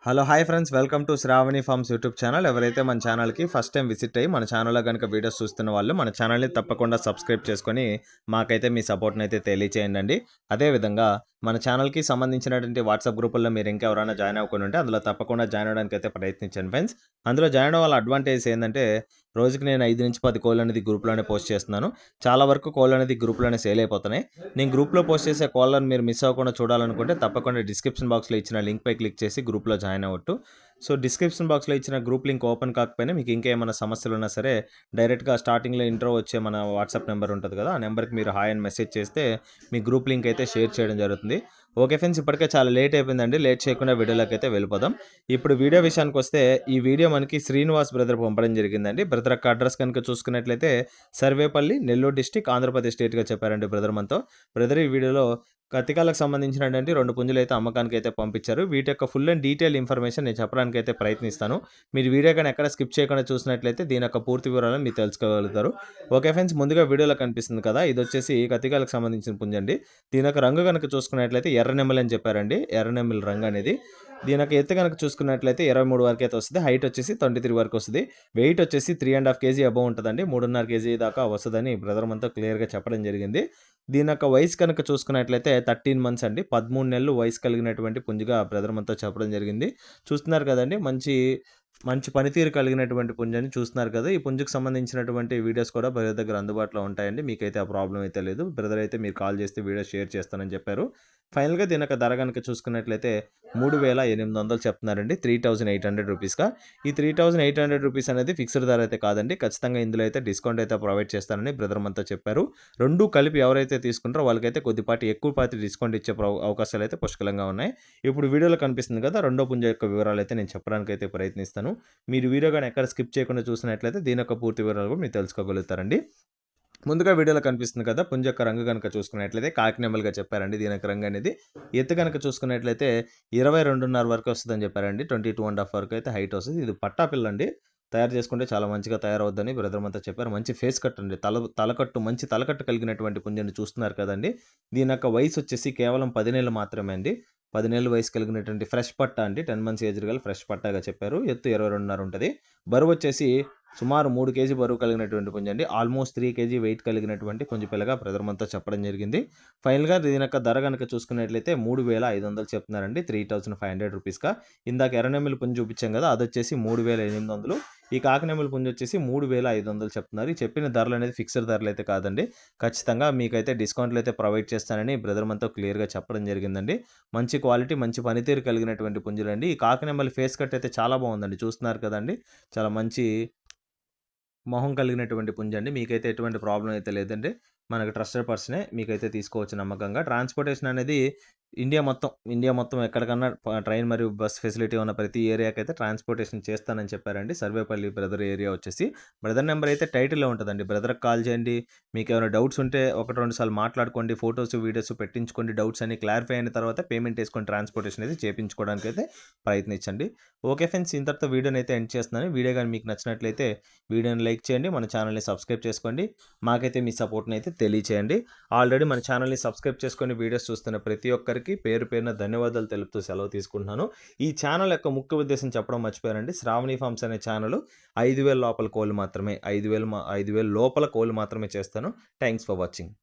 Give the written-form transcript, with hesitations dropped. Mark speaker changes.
Speaker 1: Hello hi friends, welcome to Shravani farms YouTube channel. ఎవరైతే మన ఛానల్కి ఫస్ట్ టైం విజిట్ అయ్యి మన ఛానల్లో కనుక వీడియోస్ చూస్తున్న వాళ్ళు మన ఛానల్ని తప్పకుండా సబ్స్క్రైబ్ చేసుకొని మాకైతే మీ సపోర్ట్ని అయితే తెలియచేయండి. అదేవిధంగా మన ఛానల్కి సంబంధించినటువంటి వాట్సాప్ గ్రూపుల్లో మీరు ఇంకెవరైనా జాయిన్ అవ్వకుండా ఉంటే అందులో తప్పకుండా జాయిన్ అవ్వడానికి అయితే ప్రయత్నించండి ఫ్రెండ్స్. అందులో జాయిన్ అవ్వాల అడ్వాంటేజ్ ఏంటంటే రోజుకి నేను 5 నుంచి 10 కోళ్ళు అనేది గ్రూప్లోనే పోస్ట్ చేస్తున్నాను. చాలా వరకు కోళ్ళు అనేది గ్రూప్లోనే సేల్ అయిపోతున్నాయి. నేను గ్రూప్లో పోస్ట్ చేసే కోళ్ళని మీరు మిస్ అవ్వకుండా చూడాలనుకుంటే తప్పకుండా డిస్క్రిప్షన్ బాక్స్లో ఇచ్చిన లింక్పై క్లిక్ చేసి గ్రూప్లో జాయిన్ అవ్వట్టు. సో డిస్క్రిప్షన్ బాక్స్లో ఇచ్చిన గ్రూప్ లింక్ ఓపెన్ కాకపోయినా మీకు ఇంకేమైనా సమస్యలు ఉన్నా సరే డైరెక్ట్గా స్టార్టింగ్లో ఇంట్రో వచ్చే మన వాట్సాప్ నెంబర్ ఉంటుంది కదా, ఆ నెంబర్కి మీరు హాయ్ అని మెసేజ్ చేస్తే మీ గ్రూప్ లింక్ అయితే షేర్ చేయడం జరుగుతుంది. ఓకే ఫ్రెండ్స్, ఇప్పటికే చాలా లేట్ అయిపోయిందండి. లేట్ చేయకుండా వీడియోలోకి అయితే వెళ్ళిపోదాం. ఇప్పుడు వీడియో విషయానికి వస్తే ఈ వీడియో మనకి శ్రీనివాస్ బ్రదర్ పంపడం జరిగిందండి. బ్రదర్ యొక్క అడ్రస్ కనుక చూసుకున్నట్లయితే సర్వేపల్లి, నెల్లూరు డిస్టిక్, ఆంధ్రప్రదేశ్ స్టేట్గా చెప్పారండి బ్రదర్ మనతో. బ్రదర్ ఈ వీడియోలో కతికాలకు సంబంధించినటువంటి 2 పుంజులు అయితే అమ్మకానికి అయితే పంపించారు. వీటి యొక్క ఫుల్ అండ్ డీటెయిల్ ఇన్ఫర్మేషన్ నేను చెప్పడానికి అయితే ప్రయత్నిస్తాను. మీరు వీడియో కానీ ఎక్కడ స్కిప్ చేయకుండా చూసినట్లయితే దీని యొక్క పూర్తి వివరాలను మీరు తెలుసుకోగలుగుతారు. ఓకే ఫ్రెండ్స్, ముందుగా వీడియోలో కనిపిస్తుంది కదా, ఇది వచ్చేసి కతికాలకు సంబంధించిన పుంజండి. దీని యొక్క రంగు కనుక చూసుకున్నట్లయితే ఎర్ర నెమలి అని చెప్పారండి. ఎర్ర నెమలి రంగు అనేది. దీని యొక్క ఎత్తు కనుక చూసుకున్నట్లయితే 23 వరకు అయితే వస్తుంది. హైట్ వచ్చేసి 23 వరకు వస్తుంది. వెయిట్ వచ్చేసి 3.5 కేజీ అబౌవ్ ఉంటుందండి. 3.5 కేజీ దాకా వస్తుందని బ్రదర్ మనతో క్లియర్గా చెప్పడం జరిగింది. దీని యొక్క వయసు కనుక చూసుకున్నట్లయితే 13 మంత్స్ అండి. 13 నెలలు వయసు కలిగినటువంటి పుంజుగా బ్రదర్ మనతో చెప్పడం జరిగింది. చూస్తున్నారు కదండి, మంచి పనితీరు కలిగినటువంటి పుంజని చూస్తున్నారు కదా. ఈ పుంజుకు సంబంధించినటువంటి వీడియోస్ కూడా బ్రదర్ దగ్గర అందుబాటులో ఉంటాయండి. మీకైతే ఆ ప్రాబ్లం అయితే లేదు. బ్రదర్ అయితే మీరు కాల్ చేస్తే వీడియో షేర్ చేస్తానని చెప్పారు. ఫైనల్గా దీని యొక్క ధర కనుక చూసుకున్నట్లయితే 3,800 చెప్తున్నారండి. 3,800 రూపీస్గా. ఈ 3,800 రూపీస్ అనేది ఫిక్స్డ్ ధర అయితే కాదండి. ఖచ్చితంగా ఇందులో అయితే డిస్కౌంట్ అయితే ప్రొవైడ్ చేస్తానని బ్రదర్ మనతో చెప్పారు. రెండు కలిపి ఎవరైతే తీసుకుంటారో వాళ్ళకైతే కొద్దిపాటి ఎక్కువపాటి డిస్కౌంట్ ఇచ్చే అవకాశాలు అయితే పుష్కలంగా ఉన్నాయి. ఇప్పుడు వీడియోలో కనిపిస్తుంది కదా, రెండో పుంజ యొక్క వివరాలు అయితే నేను చెప్పడానికి అయితే ప్రయత్నిస్తాను. మీరు వీడియో కానీ ఎక్కడ స్కిప్ చేయకుండా చూసినట్లయితే దీని యొక్క పూర్తి వివరాలు కూడా మీరు తెలుసుకోగలుగుతారండి. ముందుగా వీడియోలో కనిపిస్తుంది కదా, పుంజ యొక్క రంగు కనుక చూసుకున్నట్లయితే కాకినెమలుగా చెప్పారండి. దీని యొక్క రంగు అనేది ఎత్తు కనుక చూసుకున్నట్లయితే 22.5 వరకు వస్తుందని చెప్పారండి. 22.5 వరకు అయితే హైట్ వస్తుంది. ఇది పట్టా పిల్ల అండి. తయారు చేసుకుంటే చాలా మంచిగా తయారవుద్దని బ్రదర్ అంతా చెప్పారు. మంచి ఫేస్ కట్ అండి. తలకట్టు మంచి తలకట్టు కలిగినటువంటి పుంజని చూస్తున్నారు కదండి. దీని యొక్క వయసు వచ్చేసి కేవలం 10 నెలలు మాత్రమే అండి. 10 నెలల వయసు కలిగినటువంటి ఫ్రెష్ పట్టా అండి. 10 మంత్స్ ఏజ్ గల ఫ్రెష్ పట్టాగా చెప్పారు. ఎత్తు 22.5 ఉంటుంది. బరువు వచ్చేసి సుమారు 3 కేజీ బరువు కలిగినటువంటి పుంజ అండి. ఆల్మోస్ట్ 3 కేజీ వెయిట్ కలిగినటువంటి పుంజు పిల్లగా బ్రదర్ మనతో చెప్పడం జరిగింది. ఫైనల్గా దీని యొక్క ధర కనుక చూసుకున్నట్లయితే 3,500 చెప్తున్నారండి. 3,500 రూపీస్గా. ఇందాక ఎర్రనెమ్మిలి పుంజు చూపించాం కదా, అది వచ్చేసి 3,800. ఈ కాకినెమలి పుంజు వచ్చేసి 3,500 చెప్తున్నారు. ఈ చెప్పిన ధరలు అనేది ఫిక్స్డ్ ధరలు అయితే కాదండి. ఖచ్చితంగా మీకైతే డిస్కౌంట్లు అయితే ప్రొవైడ్ చేస్తానని బ్రదర్ మనతో క్లియర్గా చెప్పడం జరిగిందండి. మంచి క్వాలిటీ, మంచి పనితీరు కలిగినటువంటి పుంజులండి. ఈ కాకినెమలి ఫేస్ కట్ అయితే చాలా బాగుందండి. చూస్తున్నారు కదండి, చాలా మంచి మొహం కలిగినటువంటి పుంజండి. మీకైతే ఎటువంటి ప్రాబ్లమ్ అయితే లేదండి. మనకు ట్రస్టెడ్ పర్సనే. మీకైతే తీసుకోవచ్చు నమ్మకంగా. ట్రాన్స్‌పోర్టేషన్ అనేది ఇండియా మొత్తం ఎక్కడికన్నా ట్రైన్ మరియు బస్ ఫెసిలిటీ ఉన్న ప్రతి ఏరియాకైతే ట్రాన్స్‌పోర్టేషన్ చేస్తానని చెప్పారండి. సర్వేపల్లి బ్రదర్ ఏరియా వచ్చేసి. బ్రదర్ నెంబర్ అయితే టైటిల్‌లో ఉంటదండి. బ్రదర్‌కి కాల్ చేయండి. మీకేమైనా డౌట్స్ ఉంటే 1, 2 సార్లు మాట్లాడుకోండి. ఫోటోస్, వీడియోస్ పెట్టించుకోండి. డౌట్స్ అన్ని క్లారిఫై అయిన తర్వాత పేమెంట్ చేసుకొని ట్రాన్స్‌పోర్టేషన్ అయితే చేపించుకోవడానికైతే ప్రయత్నించండి. ఓకే ఫ్రెండ్స్, ఇంతటితో వీడియోని అయితే ఎండ్ చేస్తున్నాను. వీడియో గాని మీకు నచ్చినట్లయితే వీడియోని లైక్ చేయండి. మన ఛానల్‌ని సబ్స్క్రైబ్ చేసుకోండి. మాకైతే మీ సపోర్ట్‌ని అయితే తెలియచేయండి. ఆల్రెడీ మన ఛానల్‌ని సబ్స్క్రైబ్ చేసుకొని వీడియోస్ చూస్తున్న ప్రతి ఒక్కరికి పేరు పేరున ధన్యవాదాలు తెలుపుతూ సెలవు తీసుకుంటున్నాను. ఈ ఛానల్ యొక్క ముఖ్య ఉద్దేశం చెప్పడం మర్చిపోయానండి. శ్రావణి ఫార్మ్స్ అనే ఛానల్ 5,000 లోపల కోళ్ళు మాత్రమే 5,000 లోపల కోళ్ళు మాత్రమే చేస్తాను. Thanks for watching.